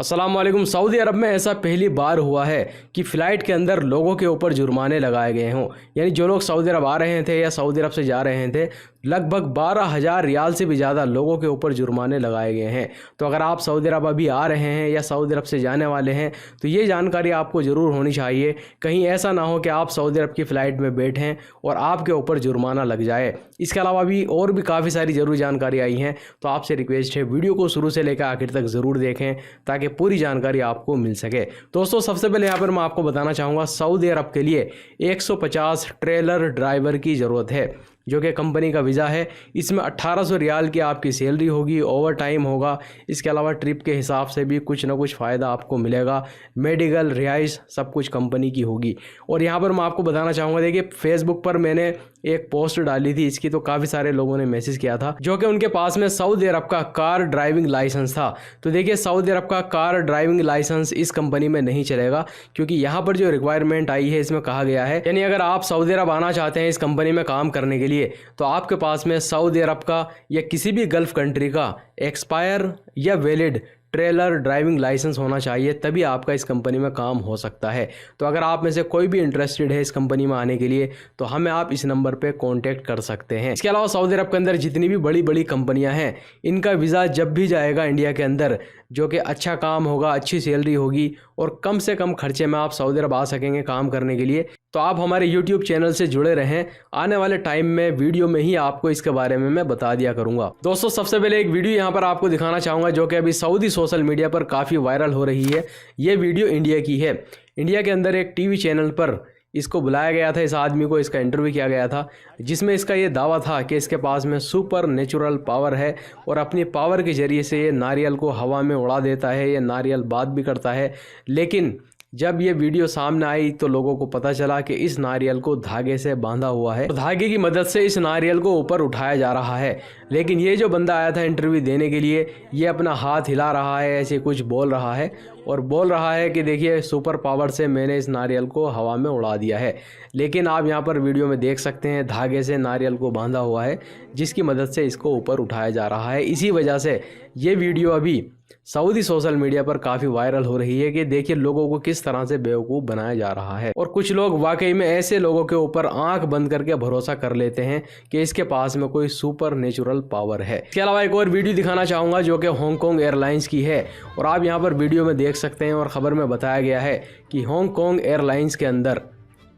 अस्सलाम वालेकुम। सऊदी अरब में ऐसा पहली बार हुआ है कि फ़्लाइट के अंदर लोगों के ऊपर जुर्माने लगाए गए हों। यानी जो लोग सऊदी अरब आ रहे थे या सऊदी अरब से जा रहे थे, लगभग 12,000 रियाल से भी ज़्यादा लोगों के ऊपर जुर्माने लगाए गए हैं। तो अगर आप सऊदी अरब अभी आ रहे हैं या सऊदी अरब से जाने वाले हैं तो ये जानकारी आपको ज़रूर होनी चाहिए। कहीं ऐसा ना हो कि आप सऊदी अरब की फ़्लाइट में बैठें और आपके ऊपर जुर्माना लग जाए। इसके अलावा भी और भी काफ़ी सारी ज़रूरी जानकारी आई हैं, तो आपसे रिक्वेस्ट है वीडियो को शुरू से लेकर आखिर तक ज़रूर देखें ताकि पूरी जानकारी आपको मिल सके। दोस्तों, सबसे पहले यहाँ पर मैं आपको बताना चाहूँगा, सऊदी अरब के लिए 150 ट्रेलर ड्राइवर की ज़रूरत है, जो कि कंपनी का वीज़ा है। इसमें 1800 रियाल की आपकी सैलरी होगी, ओवर टाइम होगा। इसके अलावा ट्रिप के हिसाब से भी कुछ ना कुछ फ़ायदा आपको मिलेगा। मेडिकल, रिहाइश सब कुछ कंपनी की होगी। और यहाँ पर मैं आपको बताना चाहूँगा, देखिए फेसबुक पर मैंने एक पोस्ट डाली थी इसकी, तो काफ़ी सारे लोगों ने मैसेज किया था जो कि उनके पास में सऊदी अरब का कार ड्राइविंग लाइसेंस था। तो देखिए सऊदी अरब का कार ड्राइविंग लाइसेंस इस कंपनी में नहीं चलेगा, क्योंकि यहाँ पर जो रिक्वायरमेंट आई है इसमें कहा गया है, यानी अगर आप सऊदी अरब आना चाहते हैं इस कंपनी में काम करने के लिए, तो आपके पास में सऊदी अरब का या किसी भी गल्फ़ कंट्री का एक्सपायर या वैलिड ट्रेलर ड्राइविंग लाइसेंस होना चाहिए, तभी आपका इस कंपनी में काम हो सकता है। तो अगर आप में से कोई भी इंटरेस्टेड है इस कंपनी में आने के लिए, तो हमें आप इस नंबर पे कांटेक्ट कर सकते हैं। इसके अलावा सऊदी अरब के अंदर जितनी भी बड़ी बड़ी कंपनियां हैं, इनका वीज़ा जब भी जाएगा इंडिया के अंदर, जो कि अच्छा काम होगा, अच्छी सैलरी होगी और कम से कम खर्चे में आप सऊदी अरब आ सकेंगे काम करने के लिए, तो आप हमारे YouTube चैनल से जुड़े रहें। आने वाले टाइम में वीडियो में ही आपको इसके बारे में मैं बता दिया करूंगा। दोस्तों, सबसे पहले एक वीडियो यहाँ पर आपको दिखाना चाहूँगा जो कि अभी सऊदी सोशल मीडिया पर काफ़ी वायरल हो रही है। ये वीडियो इंडिया की है। इंडिया के अंदर एक टीवी चैनल पर इसको बुलाया गया था, इस आदमी को, इसका इंटरव्यू किया गया था, जिसमें इसका ये दावा था कि इसके पास में सुपर नेचुरल पावर है और अपनी पावर के ज़रिए से ये नारियल को हवा में उड़ा देता है, ये नारियल बात भी करता है। लेकिन जब ये वीडियो सामने आई तो लोगों को पता चला कि इस नारियल को धागे से बांधा हुआ है, धागे की मदद से इस नारियल को ऊपर उठाया जा रहा है। लेकिन ये जो बंदा आया था इंटरव्यू देने के लिए, ये अपना हाथ हिला रहा है, ऐसे कुछ बोल रहा है और बोल रहा है कि देखिए सुपर पावर से मैंने इस नारियल को हवा में उड़ा दिया है। लेकिन आप यहाँ पर वीडियो में देख सकते हैं धागे से नारियल को बांधा हुआ है, जिसकी मदद से इसको ऊपर उठाया जा रहा है। इसी वजह से ये वीडियो अभी सऊदी सोशल मीडिया पर काफ़ी वायरल हो रही है कि देखिए लोगों को किस तरह से बेवकूफ़ बनाया जा रहा है। और कुछ लोग वाकई में ऐसे लोगों के ऊपर आंख बंद करके भरोसा कर लेते हैं कि इसके पास में कोई सुपर नेचुरल पावर है। इसके अलावा एक और वीडियो दिखाना चाहूँगा जो कि हांगकांग एयरलाइंस की है, और आप यहाँ पर वीडियो में देख सकते हैं और ख़बर में बताया गया है कि हांगकांग एयरलाइंस के अंदर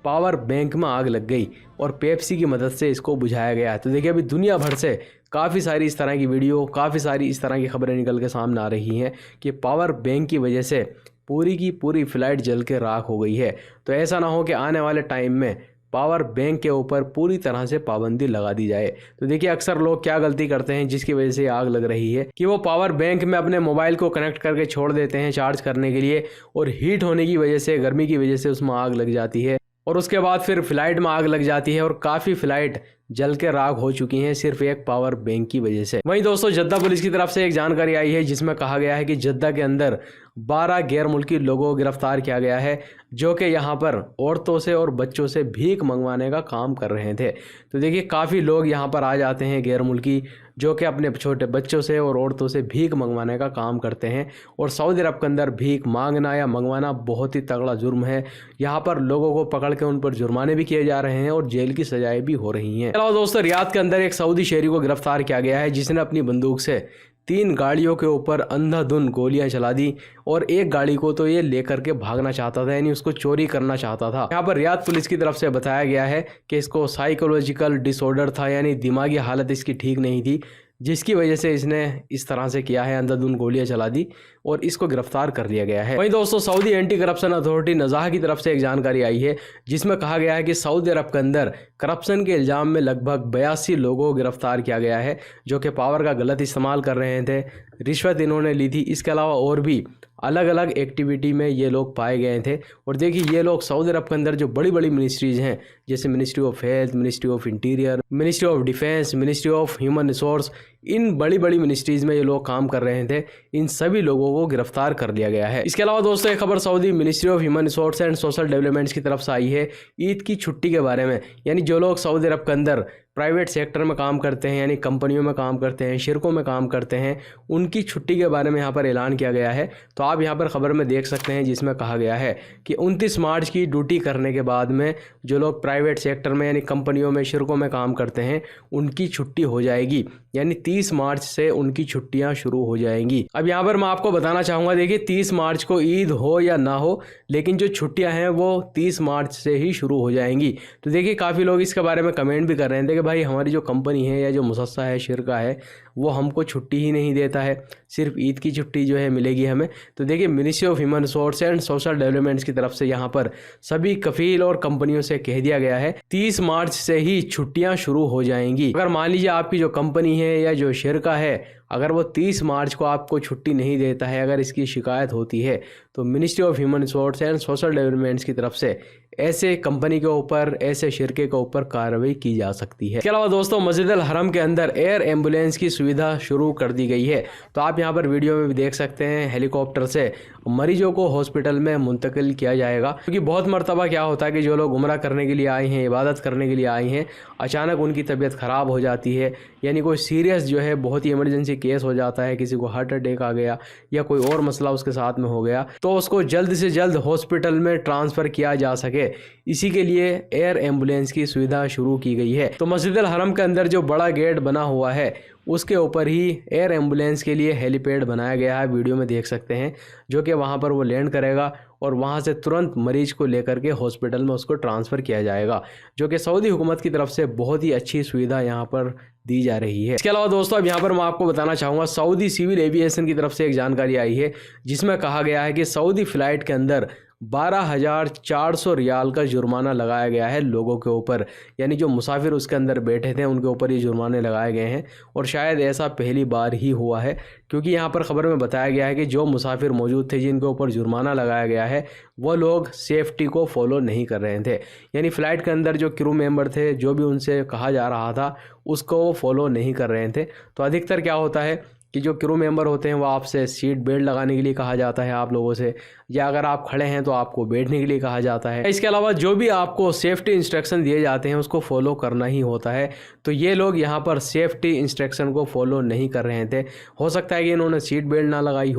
पावर बैंक में आग लग गई और पेप्सी की मदद से इसको बुझाया गया। तो देखिए अभी दुनिया भर से काफ़ी सारी इस तरह की वीडियो, काफ़ी सारी इस तरह की खबरें निकल के सामने आ रही हैं कि पावर बैंक की वजह से पूरी की पूरी फ़्लाइट जल के राख हो गई है। तो ऐसा ना हो कि आने वाले टाइम में पावर बैंक के ऊपर पूरी तरह से पाबंदी लगा दी जाए। तो देखिए अक्सर लोग क्या गलती करते हैं जिसकी वजह से आग लग रही है कि वो पावर बैंक में अपने मोबाइल को कनेक्ट करके छोड़ देते हैं चार्ज करने के लिए, और हीट होने की वजह से, गर्मी की वजह से उसमें आग लग जाती है और उसके बाद फिर फ़्लाइट में आग लग जाती है और काफ़ी फ़्लाइट जल के राख हो चुकी हैं सिर्फ एक पावर बैंक की वजह से। वहीं दोस्तों, जद्दा पुलिस की तरफ से एक जानकारी आई है जिसमें कहा गया है कि जद्दा के अंदर 12 गैर मुल्की लोगों को गिरफ्तार किया गया है, जो कि यहाँ पर औरतों से और बच्चों से भीख मंगवाने का काम कर रहे थे। तो देखिए काफ़ी लोग यहाँ पर आ जाते हैं गैर मुल्की, जो कि अपने छोटे बच्चों से और औरतों से भीख मंगवाने का काम करते हैं। और सऊदी अरब के अंदर भीख मांगना या मंगवाना बहुत ही तगड़ा जुर्म है। यहाँ पर लोगों को पकड़ के उन पर जुर्माने भी किए जा रहे हैं और जेल की सजाएं भी हो रही हैं। अलावा दोस्तों, रियाद के अंदर एक सऊदी शहरी को गिरफ्तार किया गया है जिसने अपनी बंदूक से 3 गाड़ियों के ऊपर अंधाधुंध गोलियां चला दी और एक गाड़ी को तो ये लेकर के भागना चाहता था, यानी उसको चोरी करना चाहता था। यहाँ पर रियाद पुलिस की तरफ से बताया गया है कि इसको साइकोलॉजिकल डिसऑर्डर था, यानी दिमागी हालत इसकी ठीक नहीं थी, जिसकी वजह से इसने इस तरह से किया है, अंधाधुंध गोलियां चला दी और इसको गिरफ्तार कर लिया गया है। वहीं दोस्तों, सऊदी एंटी करप्शन अथॉरिटी नज़ाह की तरफ से एक जानकारी आई है जिसमें कहा गया है कि सऊदी अरब के अंदर करप्शन के इल्ज़ाम में लगभग 82 लोगों को गिरफ्तार किया गया है, जो कि पावर का गलत इस्तेमाल कर रहे थे, रिश्वत इन्होंने ली थी। इसके अलावा और भी अलग अलग एक्टिविटी में ये लोग पाए गए थे। और देखिए ये लोग सऊदी अरब के अंदर जो बड़ी बड़ी मिनिस्ट्रीज़ हैं, जैसे ministry of health, ministry of interior, ministry of defence, ministry of human resource, इन बड़ी बड़ी मिनिस्ट्रीज़ में ये लोग काम कर रहे थे। इन सभी लोगों को गिरफ्तार कर लिया गया है। इसके अलावा दोस्तों, एक खबर Saudi ministry of human resource and social developments की तरफ से आई है ईद की छुट्टी के बारे में। यानी जो लोग सऊदी अरब के अंदर प्राइवेट सेक्टर में काम करते हैं, यानी कंपनियों में काम करते हैं, शिरकों में काम करते हैं, उनकी छुट्टी के बारे में यहाँ पर ऐलान किया गया है। तो आप यहाँ पर ख़बर में देख सकते हैं जिसमें कहा गया है कि 29 मार्च की ड्यूटी करने के बाद में जो लोग प्राइवेट सेक्टर में यानी कंपनियों में, शिरकों में काम करते हैं, उनकी छुट्टी हो जाएगी, यानी 30 मार्च से उनकी छुट्टियां शुरू हो जाएंगी। अब यहाँ पर मैं आपको बताना चाहूँगा, देखिए 30 मार्च को ईद हो या ना हो, लेकिन जो छुट्टियां हैं वो 30 मार्च से ही शुरू हो जाएंगी। तो देखिए काफ़ी लोग इसके बारे में कमेंट भी कर रहे थे कि भाई हमारी जो कंपनी है या जो मुसस्सा है, शिरका है, वो हमको छुट्टी ही नहीं देता है, सिर्फ ईद की छुट्टी जो है मिलेगी हमें। तो देखिए ministry of human resource and social developments की तरफ से यहाँ पर सभी कफील और कंपनियों से कह दिया गया है 30 मार्च से ही छुट्टियां शुरू हो जाएंगी। अगर मान लीजिए आपकी जो कंपनी है या जो शिरका है, अगर वो 30 मार्च को आपको छुट्टी नहीं देता है, अगर इसकी शिकायत होती है, तो ministry of human resource and social developments की तरफ से ऐसे कंपनी के ऊपर, ऐसे शिरके के ऊपर कार्रवाई की जा सकती है। इसके अलावा दोस्तों मस्जिद अल हरम के अंदर एयर एम्बुलेंस की सुविधा शुरू कर दी गई है। तो आप यहाँ पर वीडियो में भी देख सकते हैं, हेलीकॉप्टर से मरीजों को हॉस्पिटल में मुंतकिल किया जाएगा। क्योंकि बहुत मरतबा क्या होता है कि जो लोग उम्रा करने के लिए आए हैं, इबादत करने के लिए आए हैं, अचानक उनकी तबीयत ख़राब हो जाती है, यानी कोई सीरियस जो है बहुत ही इमरजेंसी केस हो जाता है, किसी को हार्ट अटैक आ गया या कोई और मसला उसके साथ में हो गया, तो उसको जल्द से जल्द हॉस्पिटल में ट्रांसफ़र किया जा सके, इसी के लिए एयर एम्बुलेंस की सुविधा शुरू की गई है। तो मस्जिद अल हरम के अंदर जो बड़ा गेट बना हुआ है, उसके ऊपर ही एयर एम्बुलेंस के लिए हेलीपैड बनाया गया है, वीडियो में देख सकते हैं, जो कि वहाँ पर वो लैंड करेगा और वहाँ से तुरंत मरीज को लेकर के हॉस्पिटल में उसको ट्रांसफ़र किया जाएगा, जो कि सऊदी हुकूमत की तरफ से बहुत ही अच्छी सुविधा यहाँ पर दी जा रही है। इसके अलावा दोस्तों अब यहाँ पर मैं आपको बताना चाहूँगा, सऊदी सिविल एविएशन की तरफ से एक जानकारी आई है जिसमें कहा गया है कि सऊदी फ़्लाइट के अंदर 12,400 रियाल का जुर्माना लगाया गया है लोगों के ऊपर, यानी जो मुसाफिर उसके अंदर बैठे थे उनके ऊपर ये जुर्माने लगाए गए हैं। और शायद ऐसा पहली बार ही हुआ है, क्योंकि यहाँ पर ख़बर में बताया गया है कि जो मुसाफिर मौजूद थे जिनके ऊपर जुर्माना लगाया गया है, वो लोग सेफ्टी को फॉलो नहीं कर रहे थे, यानी फ़्लाइट के अंदर जो क्रू मेंबर थे, जो भी उनसे कहा जा रहा था उसको वो फॉलो नहीं कर रहे थे। तो अधिकतर क्या होता है कि जो क्रू मेंबर होते हैं वो आपसे सीट बेल्ट लगाने के लिए कहा जाता है आप लोगों से, या अगर आप खड़े हैं तो आपको बैठने के लिए कहा जाता है। इसके अलावा जो भी आपको सेफ्टी इंस्ट्रक्शन दिए जाते हैं उसको फॉलो करना ही होता है। तो ये लोग यहाँ पर सेफ्टी इंस्ट्रक्शन को फॉलो नहीं कर रहे थे। हो सकता है कि इन्होंने सीट बेल्ट ना लगाई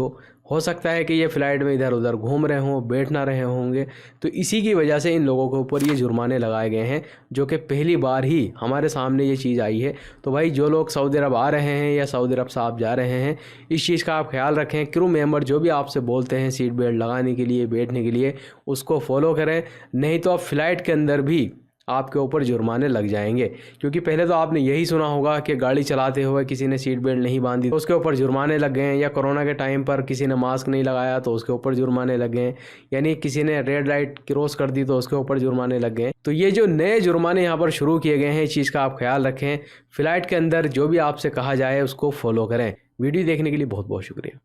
हो सकता है कि ये फ़्लाइट में इधर उधर घूम रहे हों, बैठ ना रहे होंगे, तो इसी की वजह से इन लोगों के ऊपर ये जुर्माने लगाए गए हैं, जो कि पहली बार ही हमारे सामने ये चीज़ आई है। तो भाई जो लोग सऊदी अरब आ रहे हैं या सऊदी अरब से आप जा रहे हैं, इस चीज़ का आप ख्याल रखें। क्रू मेंबर जो भी आपसे बोलते हैं सीट बेल्ट लगाने के लिए, बैठने के लिए, उसको फॉलो करें, नहीं तो आप फ़्लाइट के अंदर भी आपके ऊपर जुर्माने लग जाएंगे। क्योंकि पहले तो आपने यही सुना होगा कि गाड़ी चलाते हुए किसी ने सीट बेल्ट नहीं बांधी तो उसके ऊपर जुर्माने लग गए, या कोरोना के टाइम पर किसी ने मास्क नहीं लगाया तो उसके ऊपर जुर्माने लग गए, यानी किसी ने रेड लाइट क्रॉस कर दी तो उसके ऊपर जुर्माने लग गए। तो ये जो नए जुर्माने यहाँ पर शुरू किए गए हैं, इस चीज़ का आप ख्याल रखें। फ़्लाइट के अंदर जो भी आपसे कहा जाए उसको फॉलो करें। वीडियो देखने के लिए बहुत बहुत शुक्रिया।